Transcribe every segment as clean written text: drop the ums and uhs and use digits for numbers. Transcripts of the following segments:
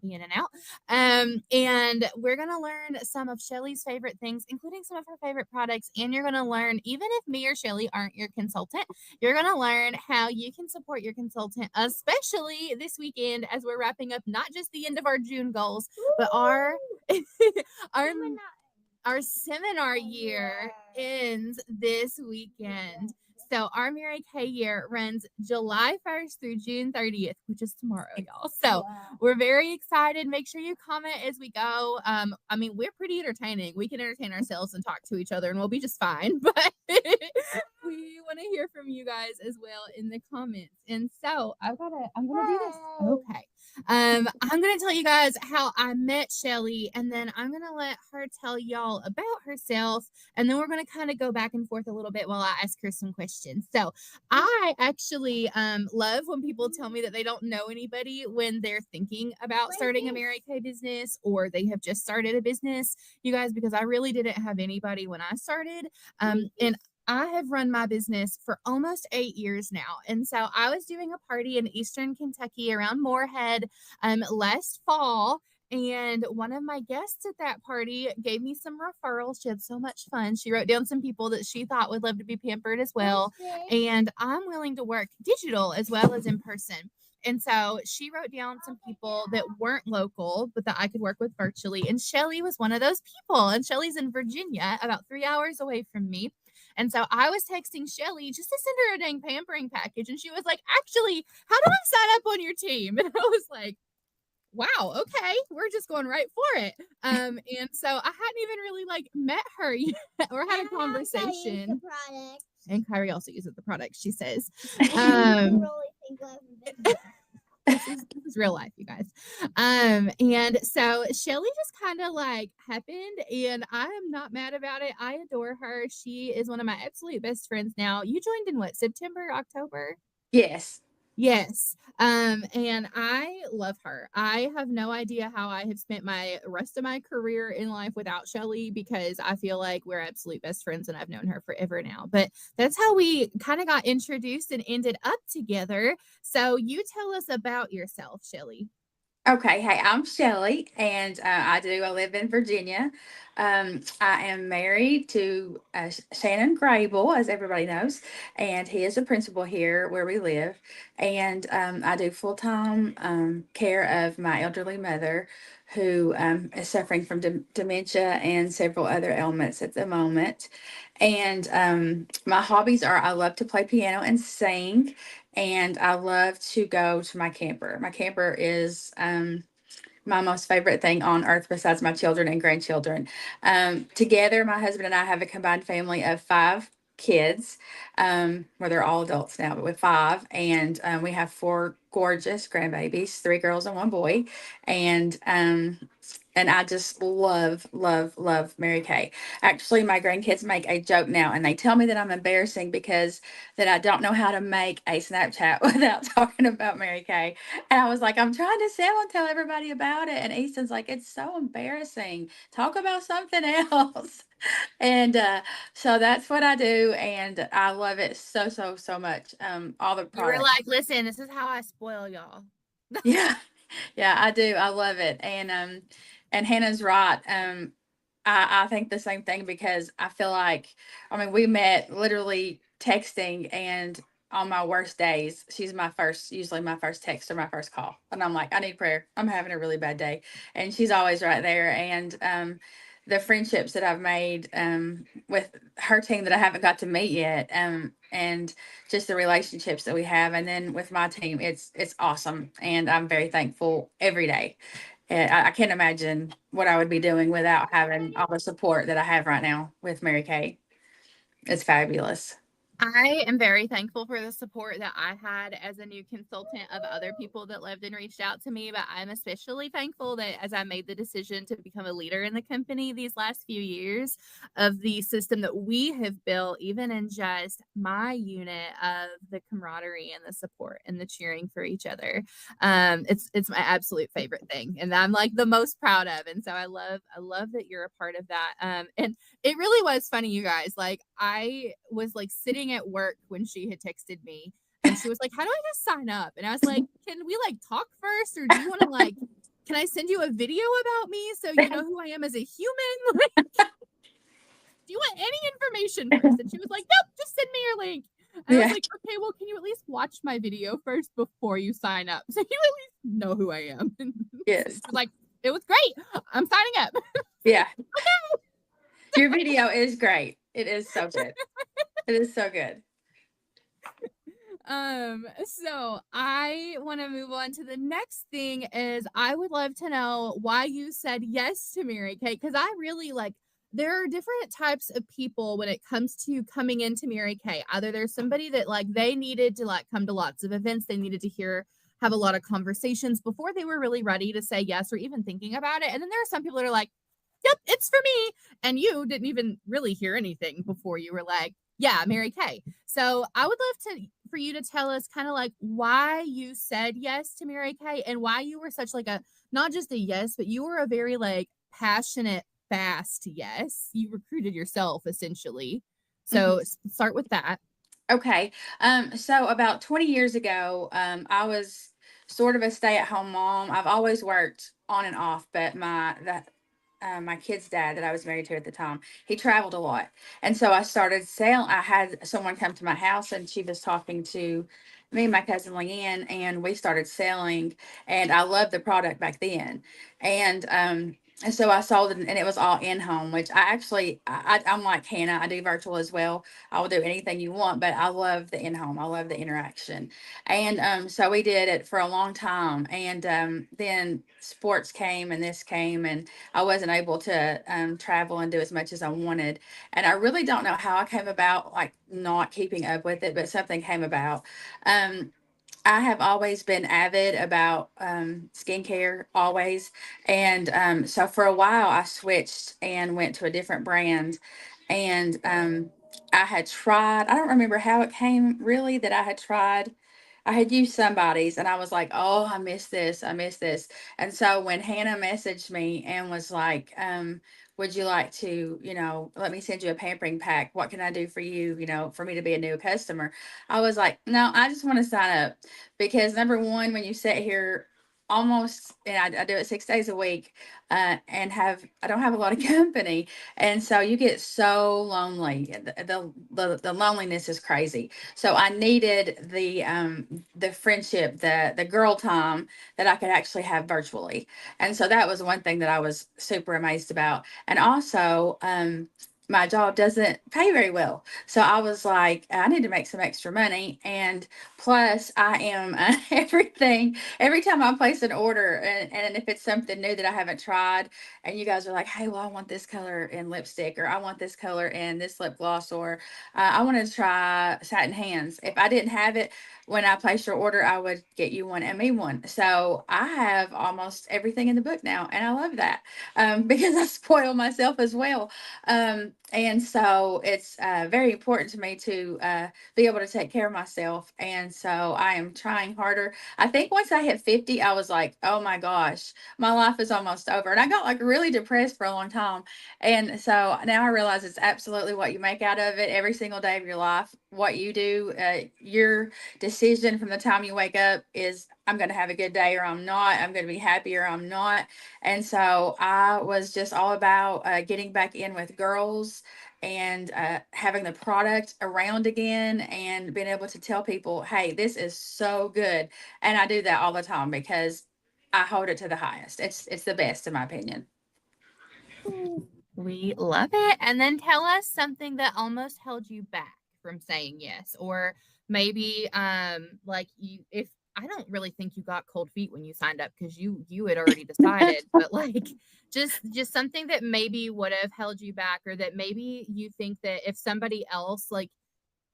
be in and out. And we're going to learn some of Shelly's favorite things, including some of her favorite products. And you're going to learn, even if me or Shelly aren't your consultant, you're going to learn how you can support your consultant, especially this weekend as we're wrapping up not just the end of our June goals, but our our our seminar year ends this weekend. So our Mary Kay year runs July 1st through June 30th, which is tomorrow, y'all. So we're very excited. Make sure you comment as we go. I mean, we're pretty entertaining. We can entertain ourselves and talk to each other and we'll be just fine. But we want to hear from you guys as well in the comments. And so I'm gonna do this. Okay. I'm gonna tell you guys how I met Shelly, and then I'm gonna let her tell y'all about herself, and then we're gonna kind of go back and forth a little bit while I ask her some questions. So I actually love when people tell me that they don't know anybody when they're thinking about starting a Mary Kay business or they have just started a business, you guys, because I really didn't have anybody when I started. And I have run my business for almost 8 years now. And so I was doing a party in Eastern Kentucky around Moorhead last fall. And one of my guests at that party gave me some referrals. She had so much fun. She wrote down some people that she thought would love to be pampered as well. And I'm willing to work digital as well as in person. And so she wrote down some people that weren't local, but that I could work with virtually. And Shelly was one of those people. And Shelly's in Virginia, about 3 hours away from me. And so I was texting Shelly just to send her a dang pampering package. And she was like, actually, how do I sign up on your team? And I was like, wow, okay, we're just going right for it. And so I hadn't even really like met her yet or had a conversation. And Kyrie also uses the product, she says. This is real life, you guys. And so Shelly just kind of like happened, and I am not mad about it. I adore her. She is one of my absolute best friends now. You joined in what, September, October? Yes. Yes. And I love her. I have no idea how I have spent my rest of my career in life without Shelly, because I feel like we're absolute best friends and I've known her forever now. But that's how we kind of got introduced and ended up together. So you tell us about yourself, Shelly. Okay, hey, I'm Shelly, and I live in Virginia. I am married to Shannon Grable, as everybody knows, and he is a principal here where we live. And I do full time care of my elderly mother, who is suffering from dementia and several other ailments at the moment. And my hobbies are I love to play piano and sing, and I love to go to my camper. My camper is my most favorite thing on earth besides my children and grandchildren. Together, my husband and I have a combined family of 5 kids, where they're all adults now, but with 5. And we have 4 gorgeous grandbabies, 3 girls and 1 boy. And I just love, love, love Mary Kay. Actually, my grandkids make a joke now, and they tell me that I'm embarrassing because that I don't know how to make a Snapchat without talking about Mary Kay. And I was like, I'm trying to sell and tell everybody about it. And Easton's like, it's so embarrassing. Talk about something else. And so that's what I do, and I love it so, so, so much. All the You were products. like, listen, this is how I spoil y'all. Yeah, yeah, I do. I love it. And Hannah's right. I think the same thing because I feel like, I mean, we met literally texting, and on my worst days, she's usually my first text or my first call. And I'm like, I need prayer. I'm having a really bad day. And she's always right there. And the friendships that I've made with her team that I haven't got to meet yet, and just the relationships that we have. And then with my team, it's awesome. And I'm very thankful every day. And I can't imagine what I would be doing without having all the support that I have right now with Mary Kay. It's fabulous. I am very thankful for the support that I had as a new consultant of other people that lived and reached out to me. But I'm especially thankful that as I made the decision to become a leader in the company these last few years, of the system that we have built, even in just my unit, of the camaraderie and the support and the cheering for each other. It's my absolute favorite thing, and I'm like the most proud of. And so I love that you're a part of that. And it really was funny, you guys. Like, I was like sitting at work when she had texted me, and she was like, how do I just sign up? And I was like, can we like talk first, or do you want to like can I send you a video about me so you know who I am as a human? Like, do you want any information first? And she was like, nope, just send me your link. And I was Yeah. like, okay, well, can you at least watch my video first before you sign up? So you at least know who I am. And she Yes. was like, it was great. I'm signing up. Yeah. Okay. Your video is great. It is so good. It is so good. So I want to move on to the next thing is I would love to know why you said yes to Mary Kay, because I really like there are different types of people when it comes to coming into Mary Kay. Either there's somebody that like they needed to like come to lots of events, they needed to have a lot of conversations before they were really ready to say yes or even thinking about it. And then there are some people that are like, yep, it's for me. And you didn't even really hear anything before you were like, yeah, Mary Kay. So I would love for you to tell us kind of like why you said yes to Mary Kay and why you were such like a not just a yes, but you were a very like passionate, fast yes. You recruited yourself essentially. So start with that. Okay. So about 20 years ago, I was sort of a stay-at-home mom. I've always worked on and off, but my kid's dad that I was married to at the time, he traveled a lot. And so I started selling. I had someone come to my house and she was talking to me and my cousin Leanne, and we started selling, and I loved the product back then. And so I sold it, and it was all in home, which I'm like Hannah, I do virtual as well. I will do anything you want, but I love the in home. I love the interaction. And so we did it for a long time. And then sports came and this came, and I wasn't able to travel and do as much as I wanted. And I really don't know how I came about, like, not keeping up with it, but something came about. Um, I have always been avid about skincare, always. And so for a while, I switched and went to a different brand. And I had tried, I don't remember how it came really that I had tried. I had used somebody's and I was like, oh, I miss this. I miss this. And so when Hannah messaged me and was like, would you like to, let me send you a pampering pack? What can I do for you, for me to be a new customer? I was like, no, I just want to sign up because number one, when you sit here almost, and I do it 6 days a week, and I don't have a lot of company, and so you get so lonely. The loneliness is crazy. So I needed the friendship, the girl time that I could actually have virtually, and so that was one thing that I was super amazed about. And also, my job doesn't pay very well. So I was like, I need to make some extra money. And plus, I am everything. Every time I place an order, and if it's something new that I haven't tried, and you guys are like, hey, well, I want this color in lipstick, or I want this color in this lip gloss, or I want to try satin hands. If I didn't have it when I placed your order, I would get you one and me one. So I have almost everything in the book now. And I love that because I spoil myself as well. And so it's very important to me to be able to take care of myself. And so I am trying harder. I think once I hit 50, I was like, oh my gosh, my life is almost over. And I got like really depressed for a long time. And so now I realize it's absolutely what you make out of it every single day of your life. What you do, your decision from the time you wake up is, I'm going to have a good day or I'm not. I'm going to be happy or I'm not. And so I was just all about getting back in with girls and having the product around again and being able to tell people, hey, this is so good. And I do that all the time because I hold it to the highest. It's the best in my opinion. We love it. And then tell us something that almost held you back from saying yes. Or maybe like you if I don't really think you got cold feet when you signed up because you had already decided, but like just something that maybe would have held you back or that maybe you think that if somebody else like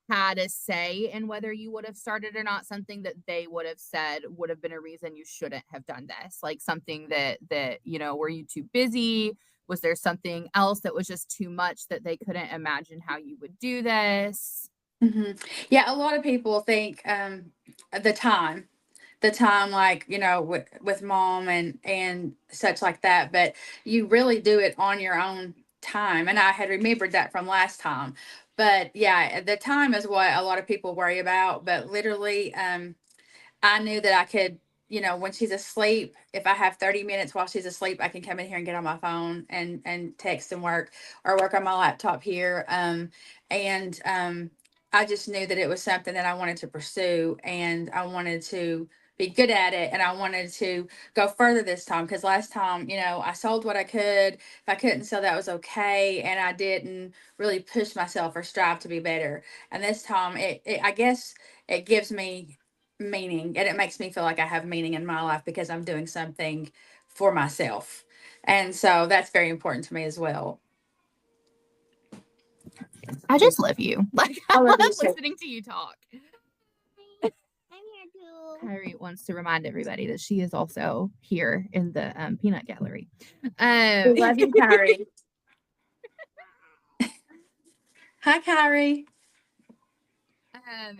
had a say in whether you would have started or not, something that they would have said would have been a reason you shouldn't have done this, like something that were you too busy, was there something else that was just too much that they couldn't imagine how you would do this? hmm Yeah, a lot of people think the time, like with mom and such like that, but you really do it on your own time. And I had remembered that from last time, but yeah, the time is what a lot of people worry about. But literally, I knew that I could, when she's asleep, if I have 30 minutes while she's asleep, I can come in here and get on my phone and text and work, or work on my laptop here. And I just knew that it was something that I wanted to pursue, and I wanted to be good at it, and I wanted to go further this time, because last time, I sold what I could. If I couldn't sell, that was okay, and I didn't really push myself or strive to be better. And this time, I guess it gives me meaning, and it makes me feel like I have meaning in my life because I'm doing something for myself. And so that's very important to me as well. I just love you. Like, I love listening to you talk. I'm here too. Kyrie wants to remind everybody that she is also here in the peanut gallery. We love you, Kyrie. Hi, Kyrie.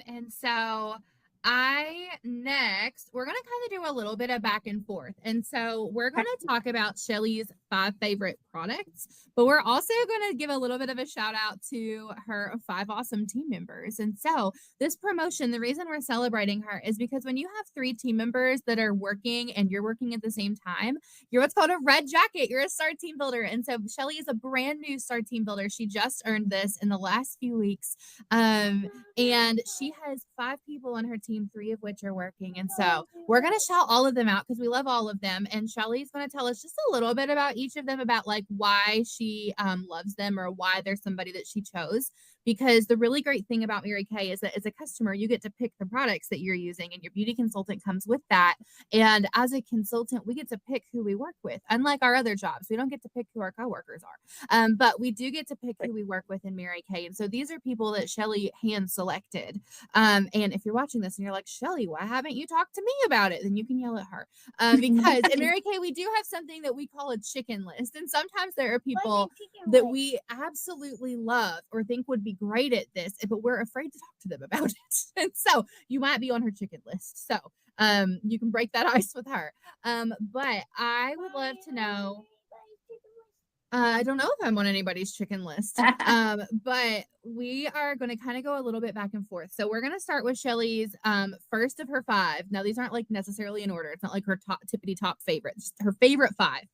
And so we're going to kind of do a little bit of back and forth. And so we're going to talk about Shelly's 5 favorite products, but we're also going to give a little bit of a shout out to her 5 awesome team members. And so this promotion, the reason we're celebrating her is because when you have 3 team members that are working and you're working at the same time, you're what's called a red jacket. You're a star team builder. And so Shelly is a brand new star team builder. She just earned this in the last few weeks. And she has 5 people on her team, 3 of which are working. And so we're going to shout all of them out because we love all of them. And Shelly's going to tell us just a little bit about each of them, about like why she loves them or why they're somebody that she chose. Because the really great thing about Mary Kay is that as a customer, you get to pick the products that you're using, and your beauty consultant comes with that. And as a consultant, we get to pick who we work with. Unlike our other jobs, we don't get to pick who our coworkers are. But we do get to pick who we work with in Mary Kay. And so these are people that Shelly hand selected. And if you're watching this and you're like, Shelly, why haven't you talked to me about it? Then you can yell at her. Because in Mary Kay, we do have something that we call a chicken list. And sometimes there are people that we absolutely love or think would be great at this, but we're afraid to talk to them about it. And so you might be on her chicken list. So you can break that ice with her. But I would love to know. I don't know if I'm on anybody's chicken list, but we are going to kind of go a little bit back and forth. So we're going to start with Shelly's first of her 5. Now, these aren't like necessarily in order. It's not like her tippity top favorite, just her favorite 5.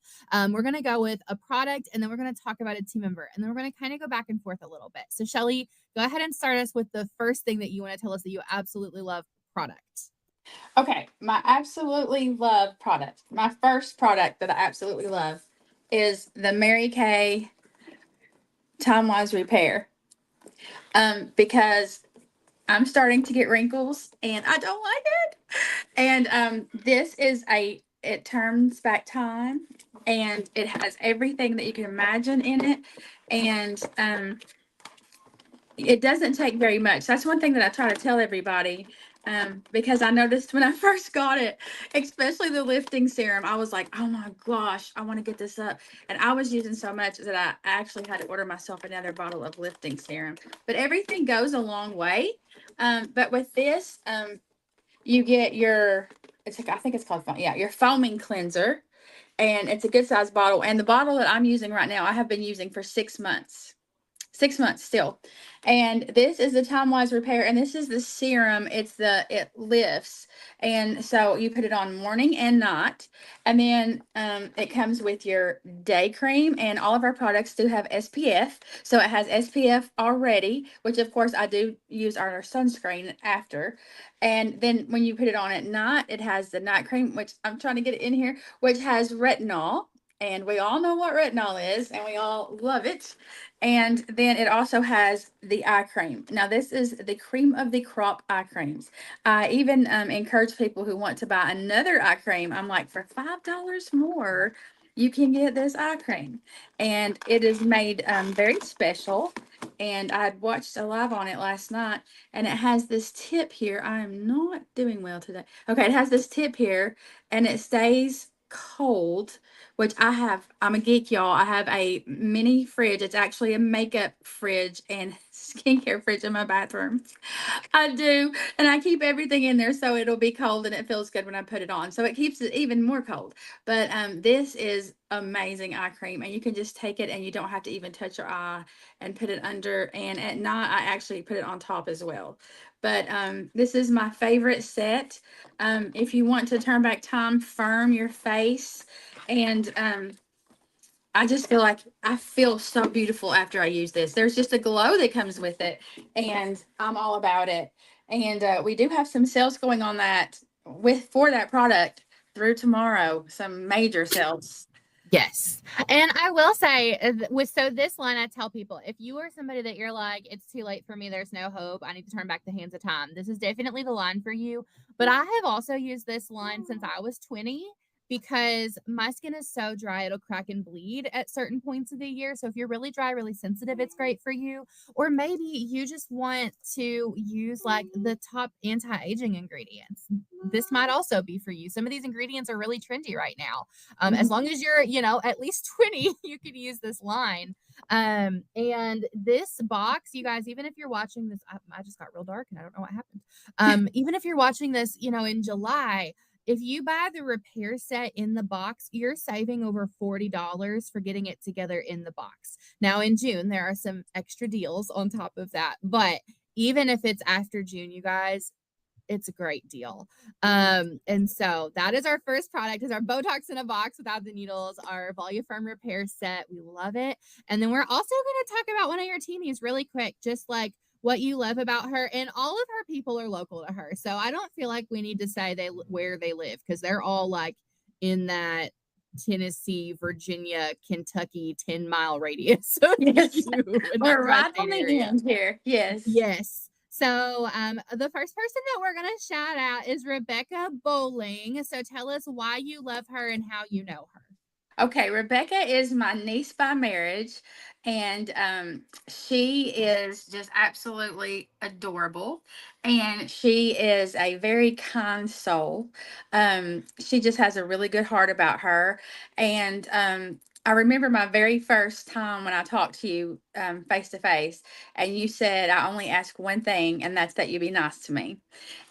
We're going to go with a product, and then we're going to talk about a team member, and then we're going to kind of go back and forth a little bit. So Shelly, go ahead and start us with the first thing that you want to tell us that you absolutely love product. Okay, my absolutely love product. My first product that I absolutely love is the Mary Kay Time-Wise Repair. Because I'm starting to get wrinkles and I don't like it. And this is it turns back time, and it has everything that you can imagine in it. And it doesn't take very much. That's one thing that I try to tell everybody. Because I noticed when I first got it, especially the lifting serum, I was like, oh my gosh, I want to get this up. And I was using so much that I actually had to order myself another bottle of lifting serum. But everything goes a long way. But with this, you get I think it's called, your foaming cleanser. And it's a good size bottle. And the bottle that I'm using right now, I have been using for 6 months. 6 months still. And this is the Time-Wise Repair, and this is the serum. It lifts, and so you put it on morning and night. And then it comes with your day cream, and all of our products do have SPF. So it has SPF already, which of course I do use our sunscreen after. And then when you put it on at night, it has the night cream, which I'm trying to get it in here, which has retinol. And we all know what retinol is, and we all love it. And then it also has the eye cream. Now, this is the cream of the crop eye creams. I even encourage people who want to buy another eye cream. I'm like, for $5 more, you can get this eye cream. And it is made very special. And I had watched a live on it last night, and it has this tip here. I am not doing well today. Okay, it has this tip here, and it stays cold, which I'm a geek, y'all. I have a mini fridge. It's actually a makeup fridge, and skincare fridge in my bathroom. I do. And I keep everything in there so it'll be cold and it feels good when I put it on. So it keeps it even more cold. But this is amazing eye cream. And you can just take it and you don't have to even touch your eye and put it under. And at night, I actually put it on top as well. But this is my favorite set. If you want to turn back time, firm your face. And I just feel like I feel so beautiful after I use this. There's just a glow that comes with it, and I'm all about it. And we do have some sales going on that for that product through tomorrow. Some major sales. Yes. And I will say so this line, I tell people, if you are somebody that you're like, it's too late for me, there's no hope, I need to turn back the hands of time, this is definitely the line for you. But I have also used this line since I was 20 because my skin is so dry, it'll crack and bleed at certain points of the year. So if you're really dry, really sensitive, it's great for you. Or maybe you just want to use like the top anti-aging ingredients. This might also be for you. Some of these ingredients are really trendy right now. As long as you're, at least 20, you could use this line. And this box, you guys, even if you're watching this, I just got real dark and I don't know what happened. Even if you're watching this, in July, if you buy the repair set in the box, you're saving over $40 for getting it together in the box. Now in June, there are some extra deals on top of that, but even if it's after June, you guys, it's a great deal. And so that is our first product, is our Botox in a box without the needles, our Voluform repair set. We love it. And then we're also going to talk about one of your teamies really quick, just like what you love about her. And all of her people are local to her. So I don't feel like we need to say where they live, because they're all like in that Tennessee, Virginia, Kentucky 10-mile radius. Yes. We're right on the end here. Yes. Yes. So the first person that we're going to shout out is Rebecca Bowling. So tell us why you love her and how you know her. Okay, Rebecca is my niece by marriage, and she is just absolutely adorable. And she is a very kind soul. She just has a really good heart about her. And I remember my very first time when I talked to you face to face, and you said, I only ask one thing, and that's that you be nice to me.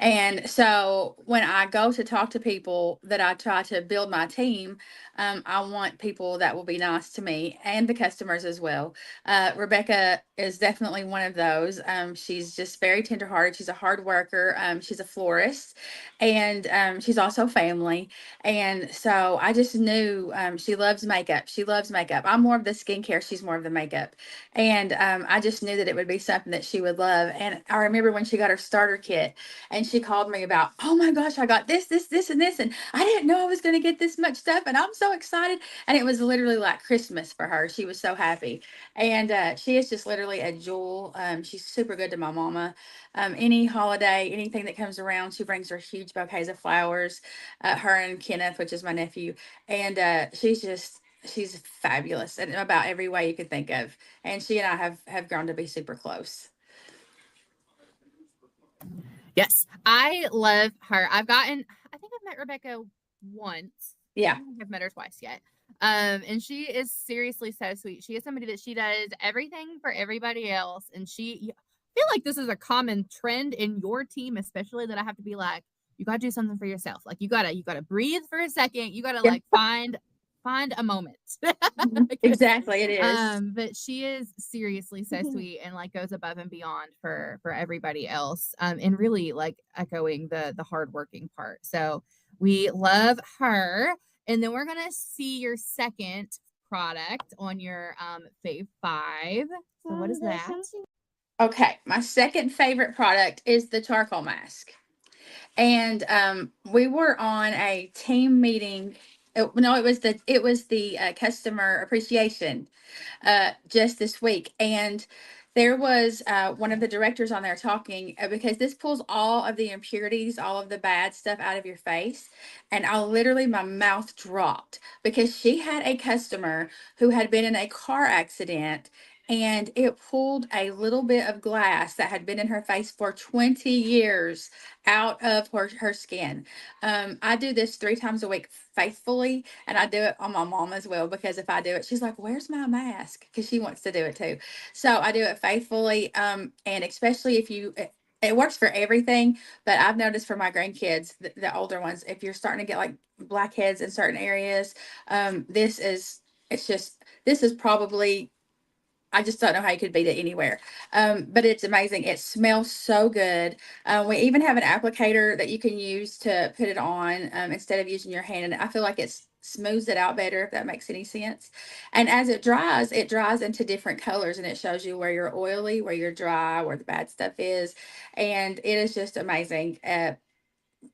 And so when I go to talk to people that I try to build my team, I want people that will be nice to me and the customers as well. Rebecca is definitely one of those. She's just very tenderhearted. She's a hard worker. She's a florist, and she's also family. And so I just knew she loves makeup. She loves makeup. I'm more of the skincare. She's more of the makeup. And I just knew that it would be something that she would love. And I remember when she got her starter kit and she called me about, oh my gosh, I got this, and this. And I didn't know I was going to get this much stuff. And I'm so excited. And it was literally like Christmas for her. She was so happy. And she is just literally a jewel. She's super good to my mama. Any holiday, anything that comes around, she brings her huge bouquets of flowers. Her and Kenneth, which is my nephew. And she's fabulous in about every way you could think of. And she and I have grown to be super close. Yes, I love her. I think I've met Rebecca once. Yeah. I don't think I've met her twice yet. And she is seriously so sweet. She is somebody that she does everything for everybody else. And I feel like this is a common trend in your team, especially, that I have to be like, you got to do something for yourself. Like you gotta breathe for a second. You gotta like find a moment. Exactly, it is. But she is seriously so sweet and like goes above and beyond for everybody else. And really like echoing the hardworking part. So we love her. And then we're gonna see your second product on your fave 5. So what is that? Okay, my second favorite product is the charcoal mask. And we were on a team meeting. No, it was the customer appreciation just this week, and there was one of the directors on there talking because this pulls all of the impurities, all of the bad stuff out of your face. And my mouth dropped because she had a customer who had been in a car accident and it pulled a little bit of glass that had been in her face for 20 years out of her skin. I do this 3 times a week faithfully, and I do it on my mom as well, because if I do it, she's like, "Where's my mask?" Because she wants to do it too. So I do it faithfully, and especially if it works for everything, but I've noticed for my grandkids, the older ones, if you're starting to get like blackheads in certain areas, this is, it's just, this is probably, I just don't know how you could beat it anywhere. But it's amazing. It smells so good. We even have an applicator that you can use to put it on, instead of using your hand. And I feel like it smooths it out better, if that makes any sense. And as it dries into different colors, and it shows you where you're oily, where you're dry, where the bad stuff is. And it is just amazing.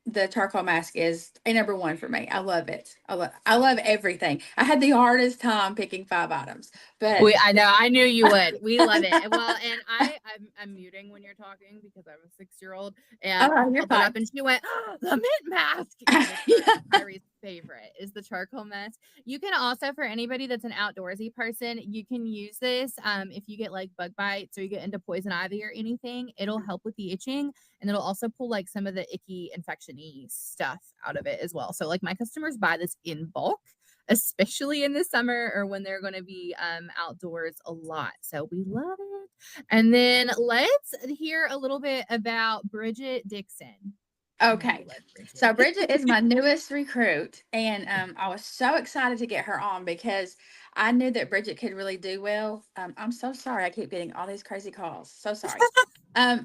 The charcoal mask is a number one for me. I love it. I love everything. I had the hardest time picking 5 items, but I know, I knew you would. We love it. Well, and I'm muting when you're talking because I'm a 6-year-old, and I oh, you're held it fine. up and she went, "Oh, the mint mask." It's Kyrie's favorite is the charcoal mask. You can also, for anybody that's an outdoorsy person, you can use this. If you get like bug bites or you get into poison ivy or anything, it'll help with the itching, and it'll also pull like some of the icky infection-y stuff out of it as well. So like my customers buy this in bulk, especially in the summer or when they're going to be outdoors a lot. So we love it. And then let's hear a little bit about Bridget Dixon. Okay. So Bridget is my newest recruit, and I was so excited to get her on because I knew that Bridget could really do well. I'm so sorry I keep getting all these crazy calls. So sorry.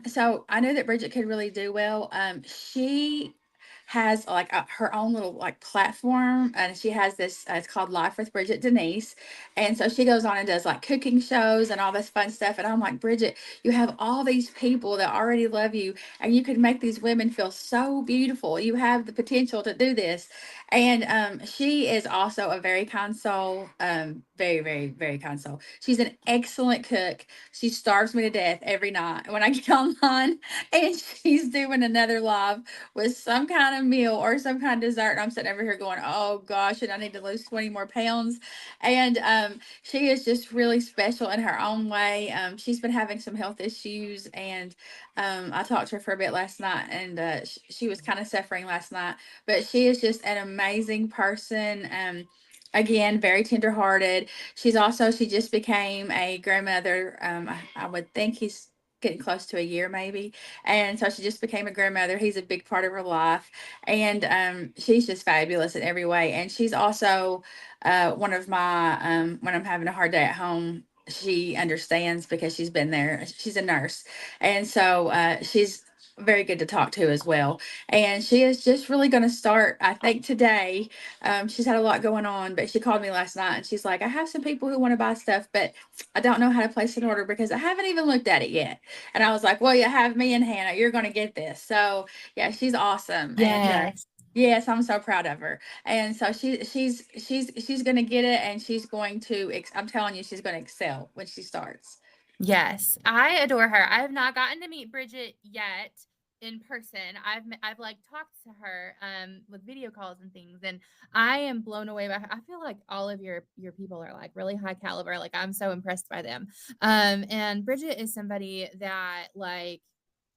So I knew that Bridget could really do well. She has like her own little like platform, and she has this. It's called Life with Bridget Denise, and so she goes on and does like cooking shows and all this fun stuff. And I'm like, Bridget, you have all these people that already love you, and you can make these women feel so beautiful. You have the potential to do this. And she is also a very kind soul, very, very, very kind soul. She's an excellent cook. She starves me to death every night when I get online, and she's doing another live with some kind of meal or some kind of dessert. And I'm sitting over here going, oh gosh, and I need to lose 20 more pounds. And she is just really special in her own way. She's been having some health issues, and I talked to her for a bit last night, and she was kind of suffering last night, but she is just an amazing person. Again, very tenderhearted. She just became a grandmother. I would think he's getting close to a year maybe. And so she just became a grandmother. He's a big part of her life. And she's just fabulous in every way. And she's also one of my, when I'm having a hard day at home, she understands because she's been there. She's a nurse. And so she's very good to talk to as well. And she is just really going to start, I think, today. She's had a lot going on, but she called me last night and she's like, I have some people who want to buy stuff, but I don't know how to place an order because I haven't even looked at it yet. And I was like, well, you have me and Hannah. You're going to get this. So yeah, she's awesome. And Yes. yes, I'm so proud of her. And so she's going to get it, and she's going to, I'm telling you, she's going to excel when she starts. Yes, I adore her. I have not gotten to meet Bridget yet in person. I've like talked to her with video calls and things, and I am blown away by her. I feel like all of your people are like really high caliber. Like I'm so impressed by them. And Bridget is somebody that like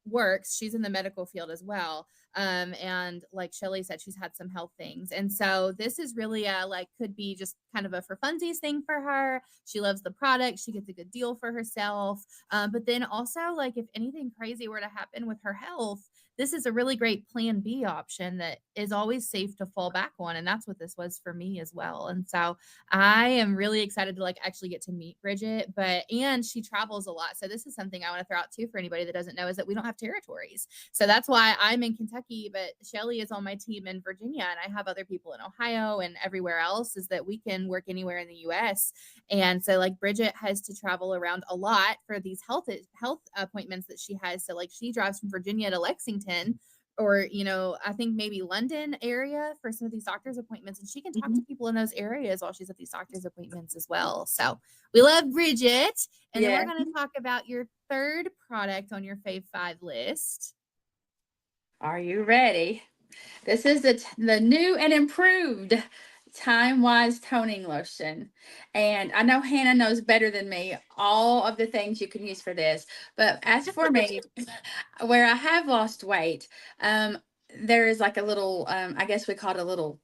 works. She's in the medical field as well. And like Shelly said, she's had some health things. And so this is really a like could be just kind of a for funsies thing for her. She loves the product. She gets a good deal for herself. But then also, like, if anything crazy were to happen with her health, this is a really great plan B option that is always safe to fall back on. And that's what this was for me as well. And so I am really excited to like actually get to meet Bridget, and she travels a lot. So this is something I want to throw out too for anybody that doesn't know is that we don't have territories. So that's why I'm in Kentucky, but Shelly is on my team in Virginia, and I have other people in Ohio and everywhere else, is that we can work anywhere in the US. And so like Bridget has to travel around a lot for these health appointments that she has. So like she drives from Virginia to Lexington, or I think maybe London area for some of these doctor's appointments, and she can talk to people in those areas while she's at these doctor's appointments as well. So we love Bridget. And then we're going to talk about your third product on your Fave 5 list. Are you ready? This is the new and improved Time Wise toning lotion. And I know Hannah knows better than me all of the things you can use for this. But as for me, where I have lost weight, um, there is like a little, I guess we call it a little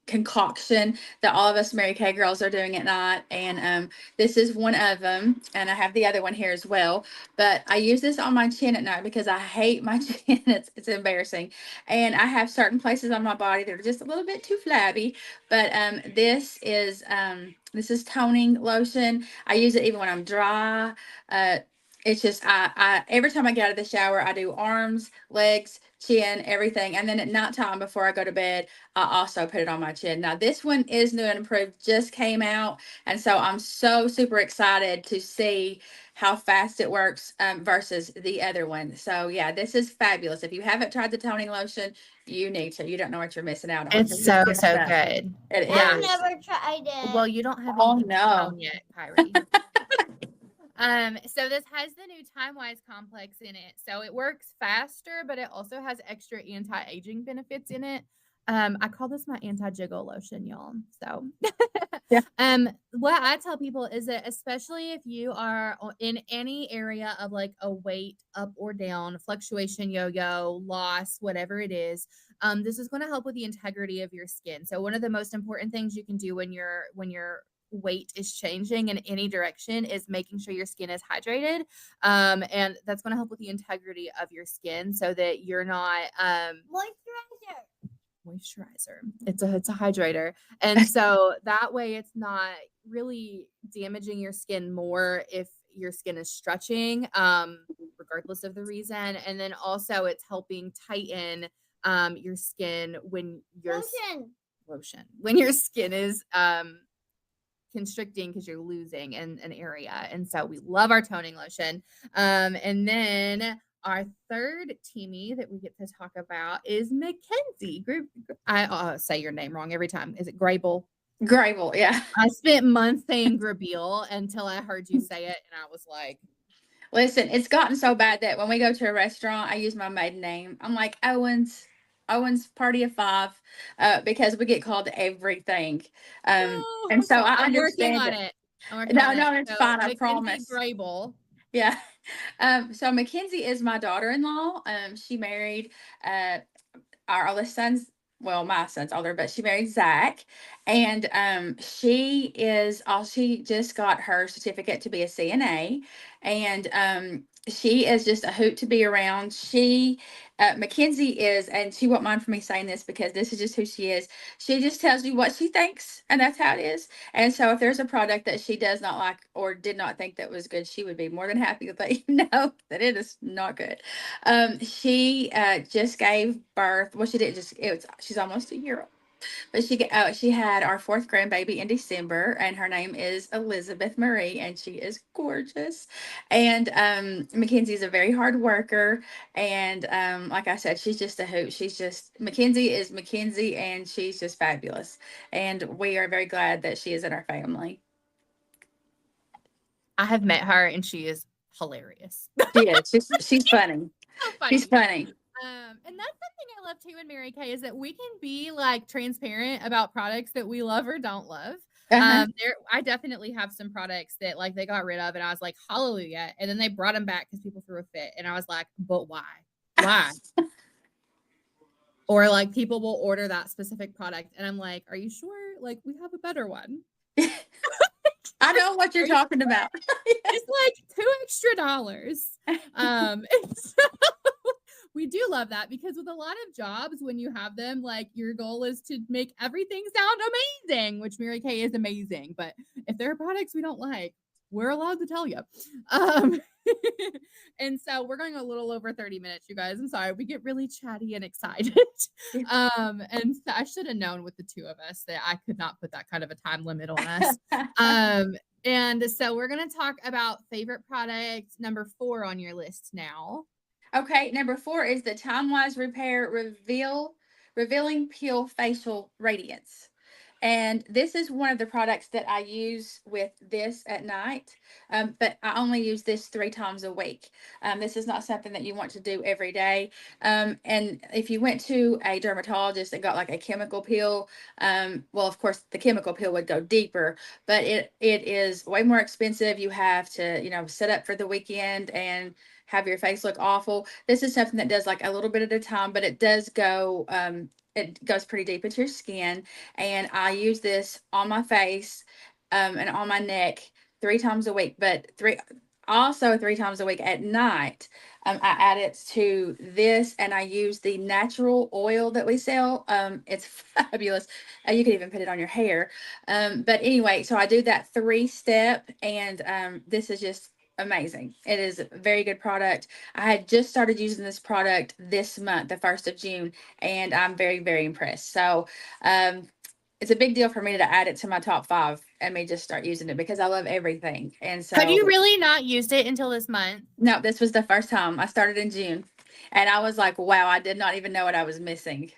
concoction that all of us Mary Kay girls are doing at night. And this is one of them. And I have the other one here as well. But I use this on my chin at night because I hate my chin. It's embarrassing. And I have certain places on my body that are just a little bit too flabby. But this is toning lotion. I use it even when I'm dry. It's just I every time I get out of the shower, I do arms, legs, chin, everything. And then at nighttime before I go to bed, I also put it on my chin. Now, this one is new and improved, just came out. And so I'm so super excited to see how fast it works versus the other one. So, yeah, this is fabulous. If you haven't tried the toning lotion, you need to. You don't know what you're missing out on. It's so, so good. It Yeah. is. I've never tried it. Well, you don't have Oh, anything to no. tone yet, Kyrie. So this has the new Time Wise complex in it. So it works faster, but it also has extra anti-aging benefits in it. I call this my anti-jiggle lotion, y'all. So Yeah. what I tell people is that especially if you are in any area of like a weight up or down, fluctuation, yo-yo, loss, whatever it is, this is going to help with the integrity of your skin. So one of the most important things you can do when your weight is changing in any direction is making sure your skin is hydrated. And that's going to help with the integrity of your skin so that you're not moisturizer. It's a hydrator. And so that way it's not really damaging your skin more if your skin is stretching, regardless of the reason. And then also it's helping tighten your skin when your lotion when your skin is constricting because you're losing an area. And so we love our toning lotion. And then our third teamie that we get to talk about is Mackenzie. I say your name wrong every time. Is it Grable? Grable, yeah. I spent months saying Grabeel until I heard you say it, and I was like, listen, it's gotten so bad that when we go to a restaurant, I use my maiden name. I'm like Owens Party of Five, because we get called everything. And so I understand working on it. it. No, it's fine. I Mackenzie promise. Grable. Yeah. So Mackenzie is my daughter-in-law. She married our oldest son's, well, my son's older, but she married Zach. And she just got her certificate to be a CNA. And she is just a hoot to be around. Mackenzie is, and she won't mind for me saying this because this is just who she is. She just tells you what she thinks, and that's how it is. And so if there's a product that she does not like or did not think that was good, she would be more than happy to let you know that it is not good. She just gave birth. Well, she didn't just, she's almost a year old. But she had our fourth grandbaby in December, and her name is Elizabeth Marie, and she is gorgeous. And Mackenzie is a very hard worker, and like I said, she's just a hoot. Mackenzie is Mackenzie, and she's just fabulous. And we are very glad that she is in our family. I have met her, and she is hilarious. She is. She's funny. So funny. She's funny. And that's something I love too in Mary Kay is that we can be like transparent about products that we love or don't love. I definitely have some products that like they got rid of and I was like, hallelujah. And then they brought them back because people threw a fit. And I was like, but why? Why? Or like people will order that specific product. And I'm like, are you sure? Like we have a better one. I know what you're talking about. It's like $2 extra. So we do love that because with a lot of jobs, when you have them, like your goal is to make everything sound amazing, which Mary Kay is amazing. But if there are products we don't like, we're allowed to tell you. And so we're going a little over 30 minutes, you guys. I'm sorry. We get really chatty and excited. And so I should have known with the two of us that I could not put that kind of a time limit on us. And so we're going to talk about favorite product number 4 on your list now. Okay, number 4 is the Time Wise Repair Revealing Peel Facial Radiance. And this is one of the products that I use with this at night. But I only use this 3 times a week. This is not something that you want to do every day. And if you went to a dermatologist and got like a chemical peel, well, of course, the chemical peel would go deeper, but it is way more expensive. You have to, set up for the weekend and have your face look awful. This is something that does like a little bit at a time, but it does go, it goes pretty deep into your skin. And I use this on my face, and on my neck 3 times a week, but also 3 times a week at night. I add it to this, and I use the natural oil that we sell. It's fabulous. You can even put it on your hair. But anyway, so I do that 3 step, and this is just amazing. It is a very good product. I had just started using this product this month, the 1st of June, and I'm very, very impressed. So, it's a big deal for me to add it to my top 5 and me just start using it because I love everything. And so, Have you really not used it until this month? no, this was the first time. I started in June, and I was like, wow, I did not even know what I was missing.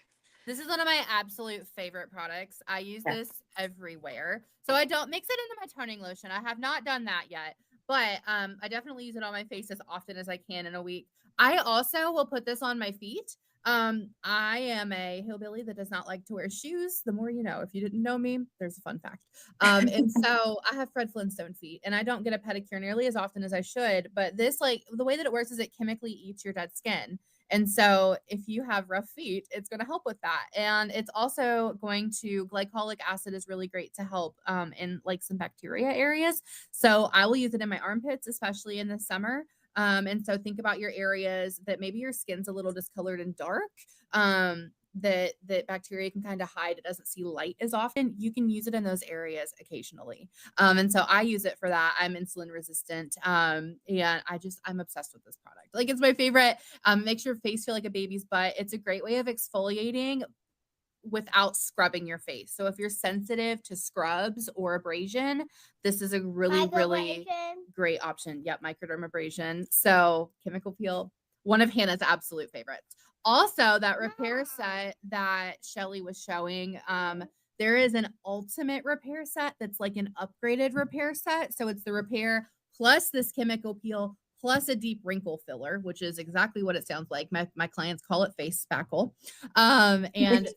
This is one of my absolute favorite products. I use Yeah. this everywhere. So I don't mix it into my toning lotion. I have not done that yet, but I definitely use it on my face as often as I can in a week. I also will put this on my feet. I am a hillbilly that does not like to wear shoes. The more you know. If you didn't know me, there's a fun fact. And so I have Fred Flintstone feet, and I don't get a pedicure nearly as often as I should. But this, like, the way that it works is it chemically eats your dead skin. And so if you have rough feet, it's going to help with that. And it's also going to, glycolic acid is really great to help in like some bacteria areas. So I will use it in my armpits, especially in the summer. And so think about your areas that maybe your skin's a little discolored and dark. That bacteria can kind of hide. It doesn't see light as often. You can use it in those areas occasionally. And so I use it for that. I'm insulin resistant. And I'm obsessed with this product. Like, it's my favorite. Makes your face feel like a baby's butt. It's a great way of exfoliating without scrubbing your face. So if you're sensitive to scrubs or abrasion, this is a really great option. Yep, microdermabrasion. So chemical peel, one of Hannah's absolute favorites. Also, that repair set that Shelly was showing, there is an ultimate repair set that's like an upgraded repair set. So it's the repair plus this chemical peel plus a deep wrinkle filler, which is exactly what it sounds like. My clients call it face spackle. And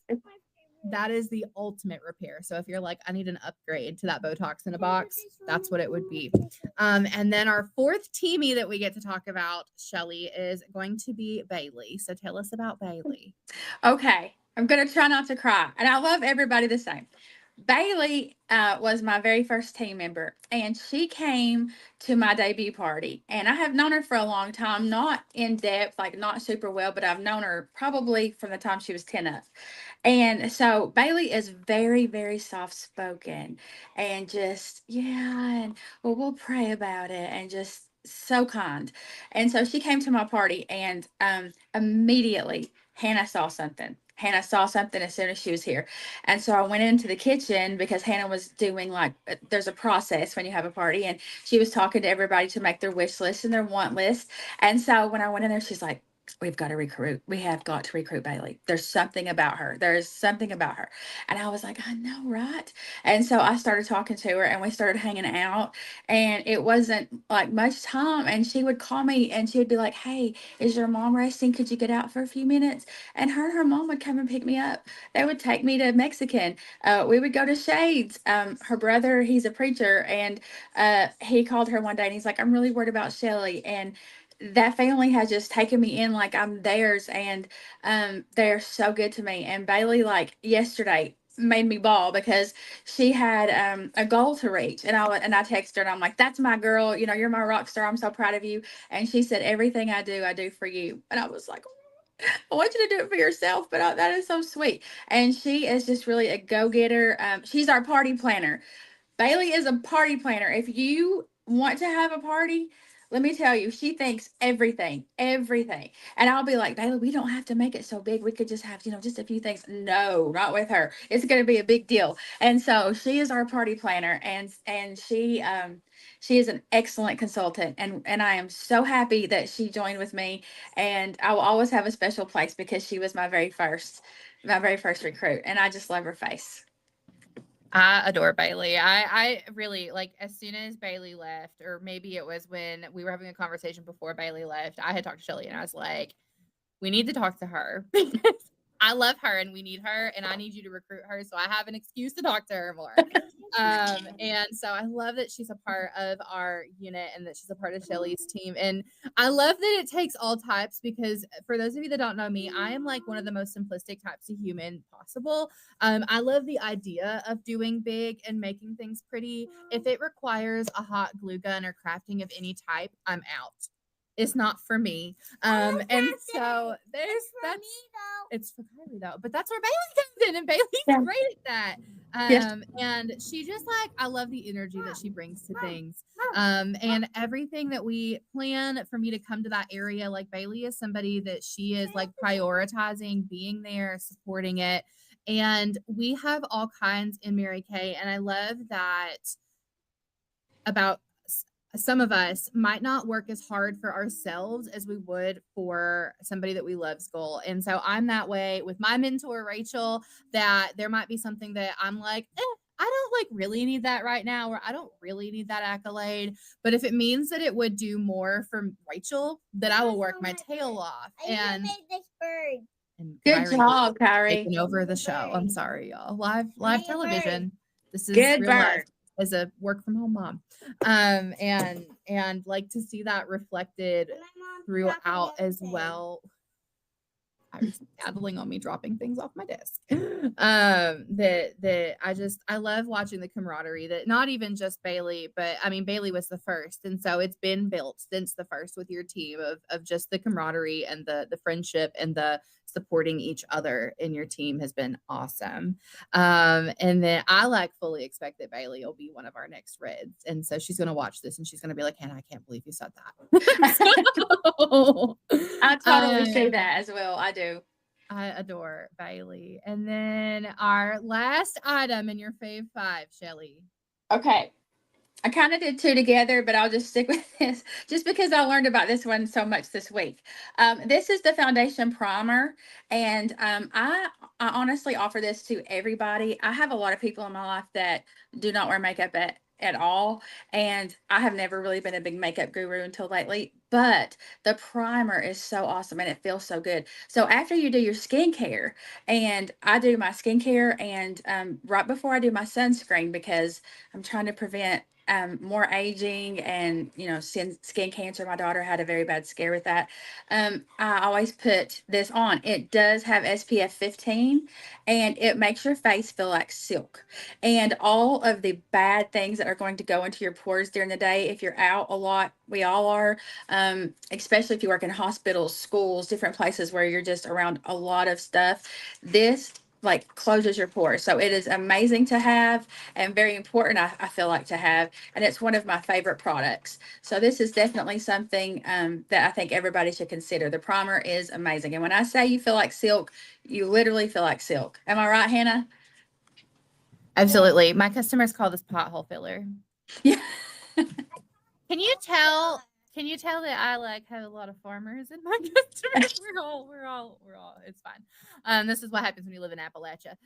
that is the ultimate repair. So if you're like, I need an upgrade to that Botox in a box, that's what it would be. And then our 4th teamie that we get to talk about, Shelly, is going to be Bailey. So tell us about Bailey. Okay, I'm going to try not to cry. And I love everybody the same. Bailey was my very first team member, and she came to my debut party. And I have known her for a long time, not in depth, like not super well, but I've known her probably from the time she was 10 up. And so Bailey is very, very soft spoken and just, yeah, and well, we'll pray about it, and just so kind. And so she came to my party, and immediately Hannah saw something. Hannah saw something as soon as she was here. And so I went into the kitchen because Hannah was doing like, there's a process when you have a party, and she was talking to everybody to make their wish list and their want list. And so when I went in there, she's like, we've got to recruit. We have got to recruit Bailey. There's something about her. There's something about her. And I was like, I know, right? And so I started talking to her, and we started hanging out, and it wasn't like much time. And she would call me, and she would be like, hey, is your mom resting? Could you get out for a few minutes? And her mom would come and pick me up. They would take me to Mexican. We would go to Shades. Her brother, he's a preacher, and he called her one day, and he's like, I'm really worried about Shelly. And that family has just taken me in like I'm theirs, and they're so good to me. And Bailey, like yesterday, made me bawl because she had a goal to reach, and I texted her, and I'm like, that's my girl, you're my rock star, I'm so proud of you. And she said, everything I do for you. And I was like, I want you to do it for yourself, but that is so sweet. And she is just really a go-getter. She's our party planner. Bailey is a party planner. If you want to have a party, let me tell you, she thinks everything, everything. And I'll be like, Bailey, we don't have to make it so big. We could just have, just a few things. No, not with her. It's going to be a big deal. And so she is our party planner, and she is an excellent consultant, and I am so happy that she joined with me. And I will always have a special place because she was my very first recruit, and I just love her face. I adore Bailey. I really like as soon as Bailey left, or maybe it was when we were having a conversation before Bailey left, I had talked to Shelly and I was like, we need to talk to her because I love her and we need her and I need you to recruit her so I have an excuse to talk to her more. And so I love that she's a part of our unit and that she's a part of Shelly's team. And I love that it takes all types because for those of you that don't know me, I am like one of the most simplistic types of human possible. I love the idea of doing big and making things pretty. If it requires a hot glue gun or crafting of any type, I'm out. It's not for me. And so there's that's it's for Kylie though, but that's where Bailey comes in, and Bailey's great at that. Yes. And she just like I love the energy that she brings to things. And everything that we plan for me to come to that area, like Bailey is somebody that she is like prioritizing being there, supporting it. And we have all kinds in Mary Kay, and I love that about some of us might not work as hard for ourselves as we would for somebody that we love's goal. And so I'm that way with my mentor, Rachel, that there might be something that I'm like, I don't like really need that right now, or I don't really need that accolade. But if it means that it would do more for Rachel, that I will work my tail off. And Good job, Kyrie. Taking over the show. I'm sorry, y'all. Live television. This is Good real bird. life as a work from home mom. And like to see that reflected throughout as well. Iris dabbling on me dropping things off my desk. That I love watching the camaraderie that not even just Bailey, but I mean Bailey was the first, and so it's been built since the first with your team of just the camaraderie and the friendship and the supporting each other in your team has been awesome. And then I like fully expect that Bailey will be one of our next Reds, and so she's gonna watch this and she's gonna be like, Hannah, I can't believe you said that. So, I totally see that as well. I do. I adore Bailey. And then our last item in your fave five, Shelly. Okay. I kind of did two together, but I'll just stick with this just because I learned about this one so much this week. This is the foundation primer, and I honestly offer this to everybody. I have a lot of people in my life that do not wear makeup at all, and I have never really been a big makeup guru until lately, but the primer is so awesome and it feels so good. So after you do your skincare, and I do my skincare and right before I do my sunscreen, because I'm trying to prevent more aging and skin cancer. My daughter had a very bad scare with that. I always put this on. It does have SPF 15 and it makes your face feel like silk, and all of the bad things that are going to go into your pores during the day if you're out a lot, we all are, especially if you work in hospitals, schools, different places where you're just around a lot of stuff. This like closes your pores. So it is amazing to have and very important, I feel like, to have. And it's one of my favorite products. So this is definitely something that I think everybody should consider. The primer is amazing. And when I say you feel like silk, you literally feel like silk. Am I right, Hannah? Absolutely. My customers call this pothole filler. Yeah. Can you tell that I like have a lot of farmers in my customers? We're all it's fine. This is what happens when you live in Appalachia.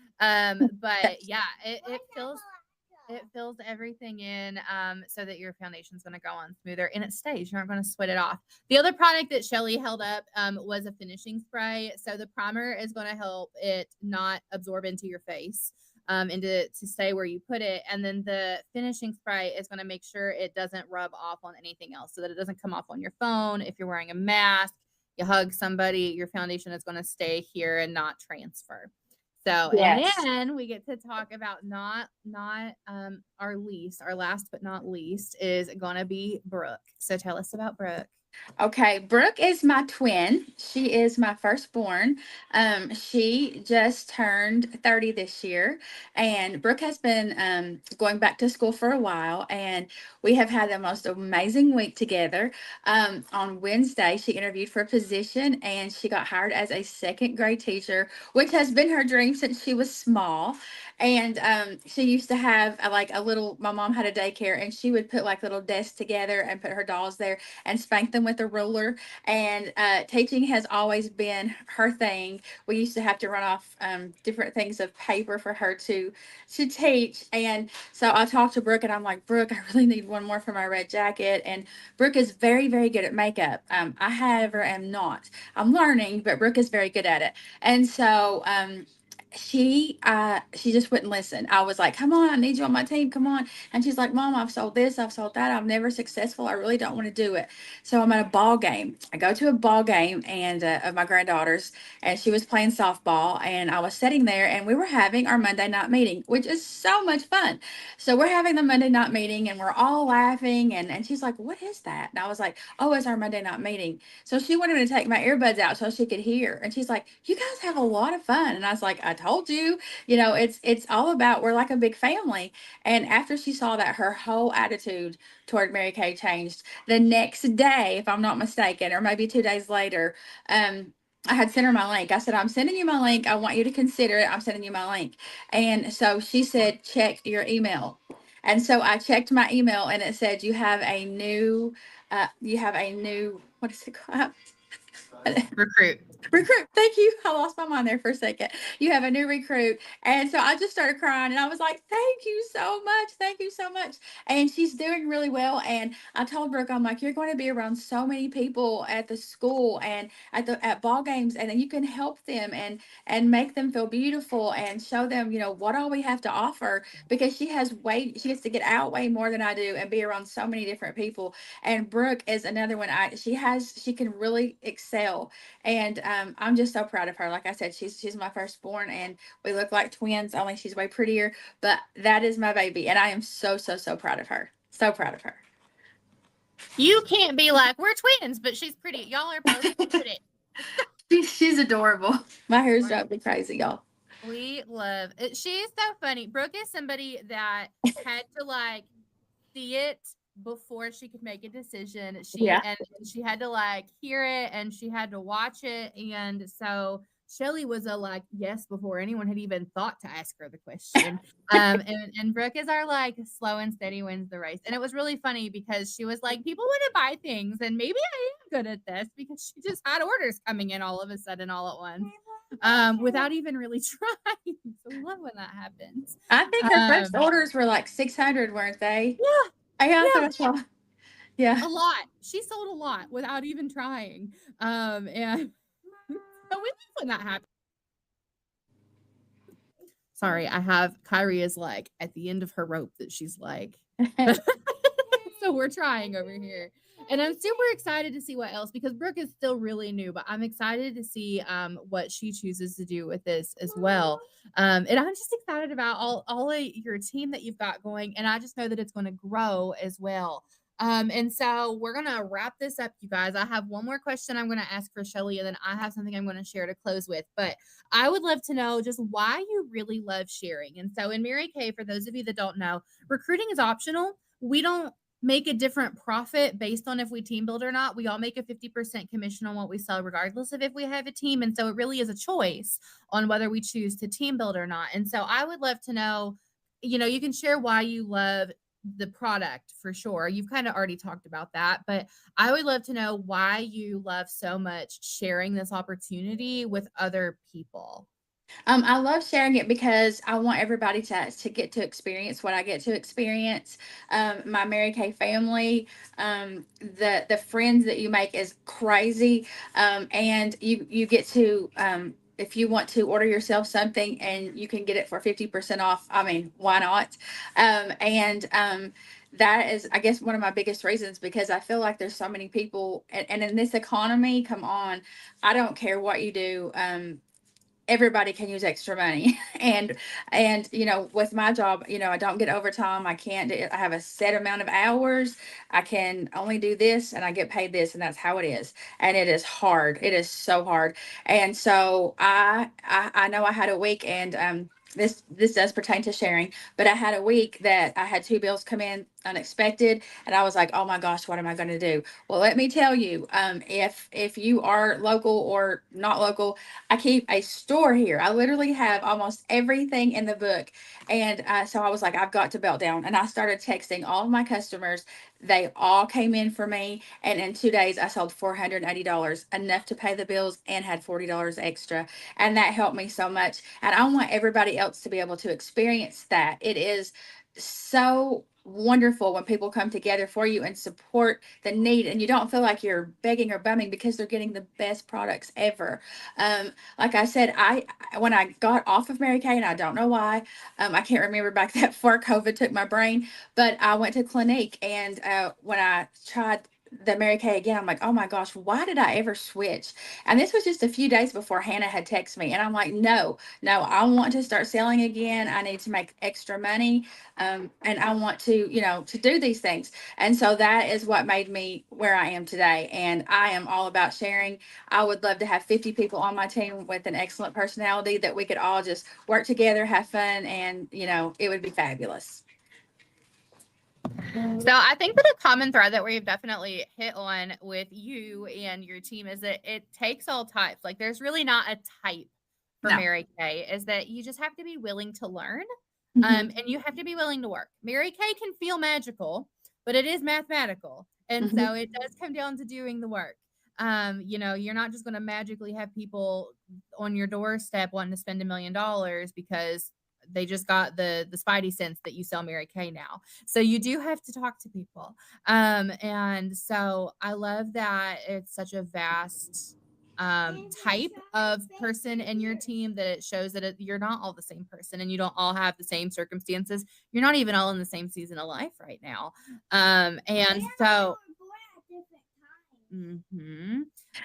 But yeah, it fills everything in so that your foundation is going to go on smoother and it stays. You aren't going to sweat it off. The other product that Shelly held up was a finishing spray. So the primer is going to help it not absorb into your face and to stay where you put it. And then the finishing spray is going to make sure it doesn't rub off on anything else so that it doesn't come off on your phone. If you're wearing a mask, you hug somebody, your foundation is going to stay here and not transfer. So, yes. And then we get to talk about not our last but not least is going to be Brooke. So tell us about Brooke. Okay, Brooke is my twin. She is my firstborn. She just turned 30 this year, and Brooke has been going back to school for a while, and we have had the most amazing week together. On Wednesday, she interviewed for a position, and she got hired as a second grade teacher, which has been her dream since she was small. And she used to have like a little, my mom had a daycare, and she would put like little desks together and put her dolls there and spank them with a ruler. And teaching has always been her thing. We used to have to run off different things of paper for her to teach. And so I talked to Brooke, and I'm like, Brooke, I really need one more for my red jacket. And Brooke is very, very good at makeup. I, however, am not. I'm learning, but Brooke is very good at it. And so she just wouldn't listen. I was like, come on, I need you on my team, come on. And she's like, Mom, I've sold this, I've sold that, I'm never successful, I really don't want to do it. So I'm at a ball game. I go to a ball game and of my granddaughter's, and she was playing softball, and I was sitting there, and we were having our Monday night meeting, which is so much fun. So we're having the Monday night meeting, and we're all laughing, and she's like, what is that? And I was like, oh, it's our Monday night meeting. So she wanted me to take my earbuds out so she could hear. And she's like, you guys have a lot of fun. And I was like, I told you, it's all about, we're like a big family. And after she saw that, her whole attitude toward Mary Kay changed. The next day, if I'm not mistaken, or maybe 2 days later, I had sent her my link. I said, I'm sending you my link. I want you to consider it. I'm sending you my link. And so she said, check your email. And so I checked my email, and it said, you have a new, what is it called? Recruit. Recruit. Thank you. I lost my mind there for a second. You have a new recruit. And so I just started crying, and I was like, thank you so much. Thank you so much. And she's doing really well. And I told Brooke, I'm like, you're going to be around so many people at the school and at ball games, and then you can help them and make them feel beautiful and show them, what all we have to offer, because she gets to get out way more than I do and be around so many different people. And Brooke is another one. She can really excel, and I'm just so proud of her. Like I said, she's my firstborn, and we look like twins, only she's way prettier. But that is my baby, and I am so, so, so proud of her. So proud of her. You can't be like, we're twins, but she's pretty. Y'all are both pretty. She's adorable. My hair's driving me crazy, y'all. We love it. She's so funny. Brooke is somebody that had to like see it before she could make a decision. Yeah. And she had to like hear it, and she had to watch it. And so Shelly was a like yes before anyone had even thought to ask her the question. And Brooke is our like slow and steady wins the race. And it was really funny because she was like, people want to buy things, and maybe I am good at this, because she just had orders coming in all of a sudden all at once. Without even really trying. So I love when that happens. I think her first orders were like 600, weren't they? Yeah. Yeah. Yeah. A lot. She sold a lot without even trying. And so we love when that happens. Sorry, I have Kyrie is like at the end of her rope that she's like. So we're trying over here. And I'm super excited to see what else, because Brooke is still really new, but I'm excited to see what she chooses to do with this as well. And I'm just excited about all of your team that you've got going, and I just know that it's going to grow as well. And so we're gonna wrap this up, you guys. I have one more question I'm gonna ask for Shelly, and then I have something I'm gonna share to close with. But I would love to know just why you really love sharing. And so in Mary Kay, for those of you that don't know, recruiting is optional. We don't make a different profit based on if we team build or not. We all make a 50% commission on what we sell, regardless of if we have a team. And so it really is a choice on whether we choose to team build or not. And so I would love to know, you can share why you love the product for sure. You've kind of already talked about that, but I would love to know why you love so much sharing this opportunity with other people. I love sharing it because I want everybody to get to experience what I get to experience. My Mary Kay family, the friends that you make is crazy, and you get to. If you want to order yourself something and you can get it for 50% off, I mean, why not? And that is, I guess, one of my biggest reasons, because I feel like there's so many people, and in this economy, come on, I don't care what you do. Everybody can use extra money. And with my job, I don't get overtime. I have a set amount of hours. I can only do this, and I get paid this, and that's how it is. And it is hard. It is so hard. And so I know I had a week, and this does pertain to sharing, but I had a week that I had two bills come in unexpected, and I was like, oh my gosh, what am I going to do? Well, let me tell you, if you are local or not local, I keep a store here. I literally have almost everything in the book. And so I was like, I've got to belt down, and I started texting all of my customers. They all came in for me, and in 2 days I sold $480, enough to pay the bills, and had $40 extra. And that helped me so much, and I want everybody else to be able to experience that. It is so wonderful when people come together for you and support the need, and you don't feel like you're begging or bumming, because they're getting the best products ever. Like I said, I when I got off of Mary Kay, and I don't know why, I can't remember back that far, COVID took my brain, but I went to Clinique, and when I tried the Mary Kay again, I'm like, oh my gosh, why did I ever switch? And this was just a few days before Hannah had texted me, and I'm like, no, I want to start selling again. I need to make extra money, and I want to, to do these things. And so that is what made me where I am today. And I am all about sharing. I would love to have 50 people on my team with an excellent personality that we could all just work together, have fun, and, it would be fabulous. So I think that a common thread that we've definitely hit on with you and your team is that it takes all types. Like there's really not a type for Mary Kay, is that you just have to be willing to learn. And you have to be willing to work. Mary Kay can feel magical, but it is mathematical. And so it does come down to doing the work. You're not just going to magically have people on your doorstep wanting to spend $1 million because they just got the spidey sense that you sell Mary Kay now. So you do have to talk to people. And so I love that it's such a vast type of person in your team, that it shows that you're not all the same person, and you don't all have the same circumstances. You're not even all in the same season of life right now. And so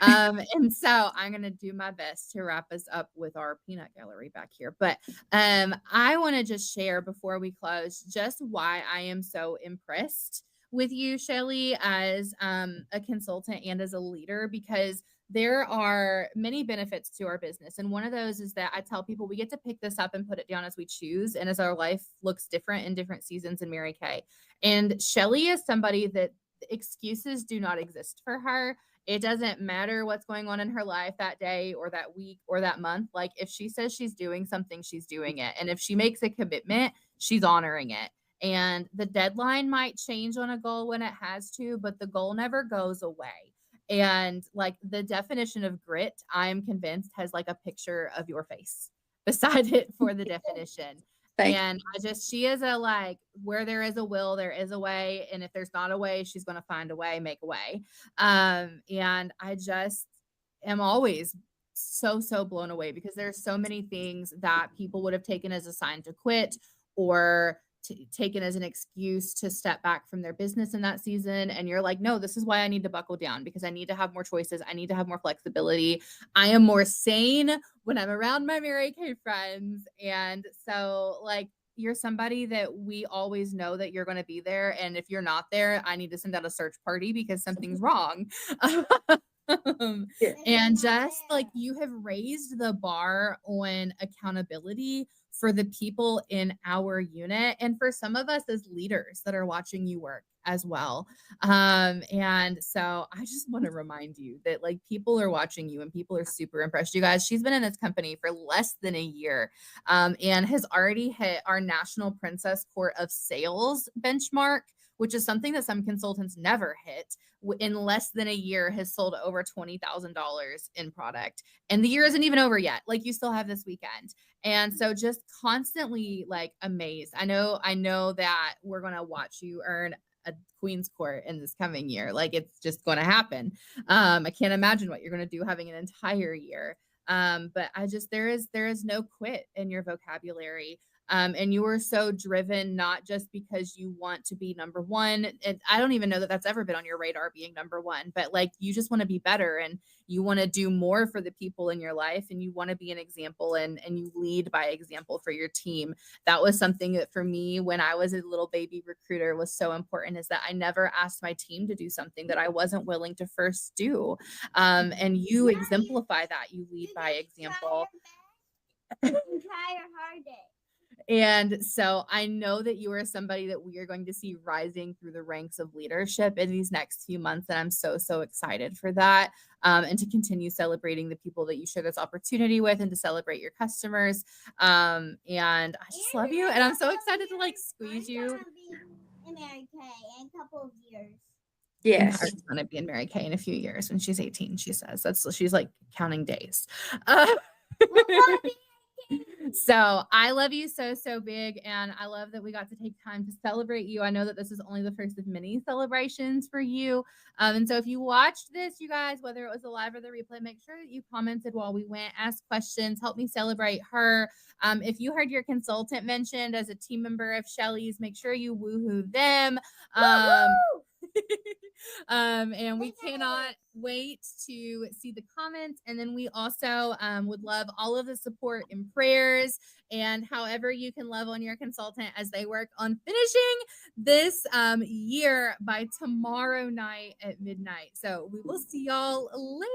and so I'm going to do my best to wrap us up with our peanut gallery back here. But I want to just share before we close just why I am so impressed with you, Shelly, as a consultant and as a leader, because there are many benefits to our business. And one of those is that I tell people we get to pick this up and put it down as we choose, and as our life looks different in different seasons in Mary Kay. And Shelly is somebody that excuses do not exist for her. It doesn't matter what's going on in her life that day or that week or that month. Like if she says she's doing something, she's doing it. And if she makes a commitment, she's honoring it. And the deadline might change on a goal when it has to, but the goal never goes away. And like the definition of grit, I'm convinced has like a picture of your face beside it for the definition. And she is a, like, where there is a will, there is a way. And if there's not a way, she's going to find a way, make a way. And I just am always so blown away, because there's so many things that people would have taken as a sign to quit, or taken as an excuse to step back from their business in that season. And you're like, no, this is why I need to buckle down, because I need to have more choices. I need to have more flexibility. I am more sane when I'm around my Mary Kay friends. And so like, you're somebody that we always know that you're going to be there. And if you're not there, I need to send out a search party because something's wrong. And just like, you have raised the bar on accountability for the people in our unit, and for some of us as leaders that are watching you work as well. And so I just want to remind you that like, people are watching you, and people are super impressed. You guys, she's been in this company for less than a year, and has already hit our National Princess Court of Sales benchmark, which is something that some consultants never hit. In less than a year, has sold over $20,000 in product. And the year isn't even over yet. Like, you still have this weekend. And so just constantly like amazed. I know that we're going to watch you earn a Queen's Court in this coming year. Like, it's just going to happen. I can't imagine what you're going to do having an entire year. But there is no quit in your vocabulary. And you are so driven, not just because you want to be number one. And I don't even know that that's ever been on your radar, being number one, but like, you just want to be better, and you want to do more for the people in your life, and you want to be an example, and you lead by example for your team. That was something that for me, when I was a little baby recruiter, was so important, is that I never asked my team to do something that I wasn't willing to first do. And you exemplify that. You lead by example. And so I know that you are somebody that we are going to see rising through the ranks of leadership in these next few months. And I'm so, so excited for that. And to continue celebrating the people that you share this opportunity with and to celebrate your customers. And I just love you. And I'm so excited to like squeeze you. In Mary Kay in a couple of years. And Yes. Carter's going to be in Mary Kay in a few years when she's 18, she says. She's like counting days. So I love you so, so big. And I love that we got to take time to celebrate you. I know that this is only the first of many celebrations for you. And so if you watched this, you guys, whether it was the live or the replay, make sure that you commented while we went, ask questions, help me celebrate her. If you heard your consultant mentioned as a team member of Shelly's, make sure you woohoo them. And we cannot wait to see the comments. And then we also would love all of the support and prayers and however you can love on your consultant as they work on finishing this year by tomorrow night at midnight. So we will see y'all later.